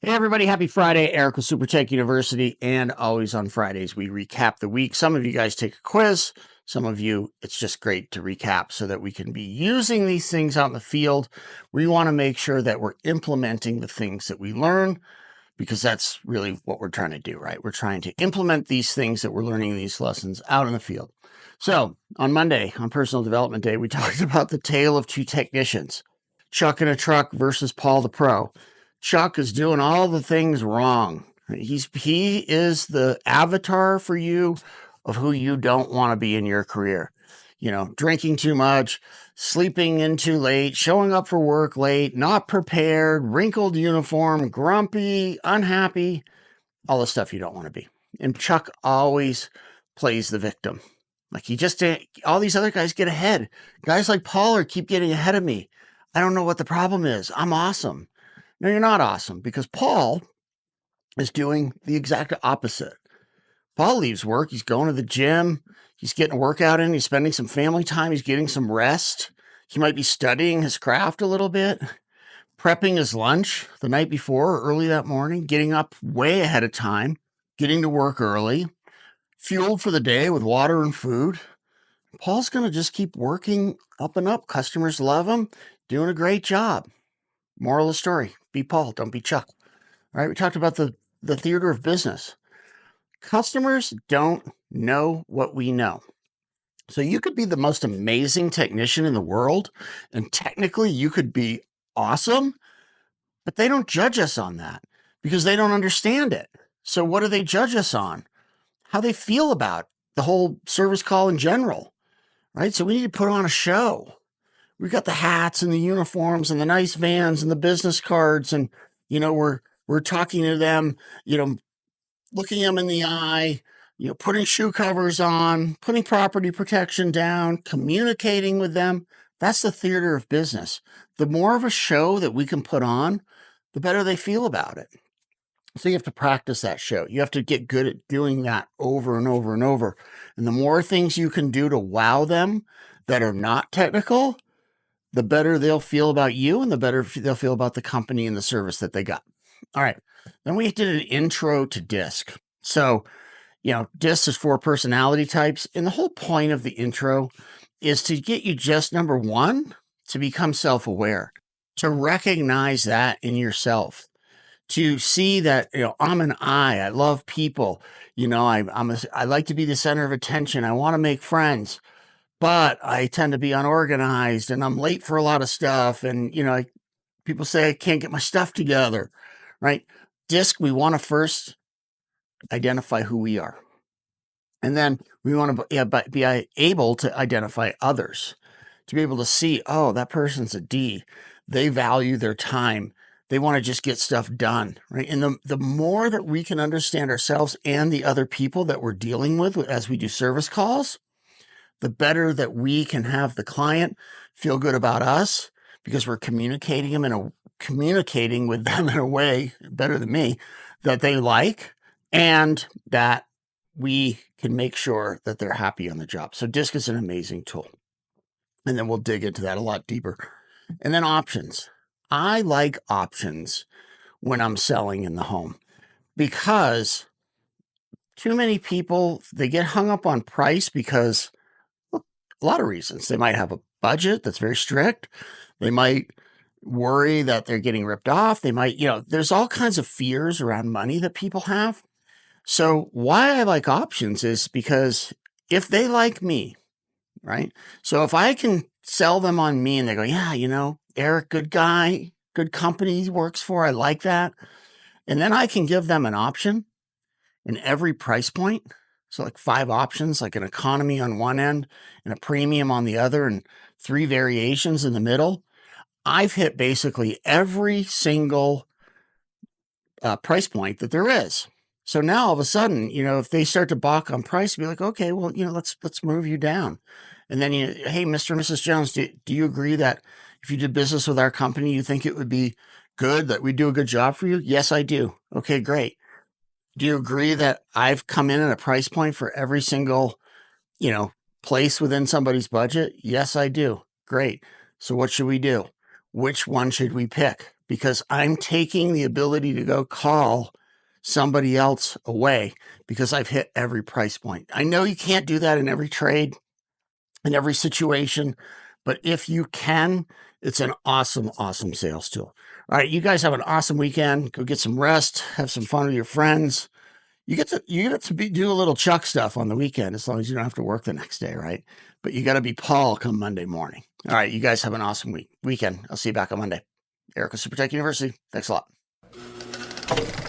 Hey everybody, happy Friday. Eric with Super Tech University, and always on Fridays we recap the week. Some of you guys take a quiz. Some of you, it's just great to recap so that we can be using these things out in the field. We want to make sure that we're implementing the things that we learn, because that's really what we're trying to do, right? We're trying to implement these things that we're learning in these lessons out in the field. So on Monday, on Personal Development Day, we talked about the tale of two technicians, Chuck in a truck versus Paul the pro. Chuck is doing all the things wrong. He is the avatar for you of who you don't want to be in your career. You know, drinking too much, sleeping in too late, showing up for work late, not prepared, wrinkled uniform, grumpy, unhappy, all the stuff you don't want to be. And Chuck always plays the victim. Like all these other guys get ahead. Guys like Paul keep getting ahead of me. I don't know what the problem is. I'm awesome. No, you're not awesome, because Paul is doing the exact opposite. Paul leaves work. He's going to the gym. He's getting a workout in. He's spending some family time. He's getting some rest. He might be studying his craft a little bit, prepping his lunch the night before or early that morning, getting up way ahead of time, getting to work early, fueled for the day with water and food. Paul's going to just keep working up and up. Customers love him, doing a great job. Moral of the story, be Paul, don't be Chuck. All right, we talked about the theater of business. Customers don't know what we know. So you could be the most amazing technician in the world, and technically you could be awesome, but they don't judge us on that because they don't understand it. So what do they judge us on? How they feel about the whole service call in general, right? So we need to put on a show. We've got the hats and the uniforms and the nice vans and the business cards, and we're talking to them, looking them in the eye, putting shoe covers on, putting property protection down, communicating with them. That's the theater of business. The more of a show that we can put on, the better they feel about it. So you have to practice that show. You have to get good at doing that over and over and over. And the more things you can do to wow them that are not technical, the better they'll feel about you, and the better they'll feel about the company and the service that they got. All right. Then we did an intro to DISC. So, DISC is 4 personality types. And the whole point of the intro is to get you just, number one, to become self-aware, to recognize that in yourself, to see that, I'm an I love people. I like to be the center of attention. I want to make friends. But I tend to be unorganized, and I'm late for a lot of stuff. And, people say I can't get my stuff together, right? DISC, we want to first identify who we are. And then we want to be able to identify others, to be able to see, oh, that person's a D. They value their time. They want to just get stuff done, right? And the more that we can understand ourselves and the other people that we're dealing with as we do service calls, the better that we can have the client feel good about us, because we're communicating with them in a way, better than me, that they like, and that we can make sure that they're happy on the job. So DISC is an amazing tool. And then we'll dig into that a lot deeper. And then options. I like options when I'm selling in the home, because too many people, they get hung up on price because a lot of reasons. They might have a budget that's very strict. They might worry that they're getting ripped off. They might, there's all kinds of fears around money that people have. So why I like options is because if they like me, right? So if I can sell them on me and they go, yeah, Eric, good guy, good company he works for. I like that. And then I can give them an option in every price point. So like 5 options, like an economy on one end and a premium on the other, and 3 variations in the middle. I've hit basically every single price point that there is. So now all of a sudden, if they start to balk on price, be like, okay, well, let's move you down. And then hey, Mr. and Mrs. Jones, do you agree that if you did business with our company, you think it would be good, that we do a good job for you? Yes, I do. Okay, great. Do you agree that I've come in at a price point for every single, place within somebody's budget? Yes, I do. Great. So what should we do? Which one should we pick? because I'm taking the ability to go call somebody else away because I've hit every price point. I know you can't do that in every trade, in every situation, but if you can, it's an awesome, awesome sales tool. All right, you guys have an awesome weekend. Go get some rest, have some fun with your friends. You get to do a little Chuck stuff on the weekend as long as you don't have to work the next day, right? But you got to be Paul come Monday morning. All right, you guys have an awesome weekend. I'll see you back on Monday. Eric with SuperTech University. Thanks a lot.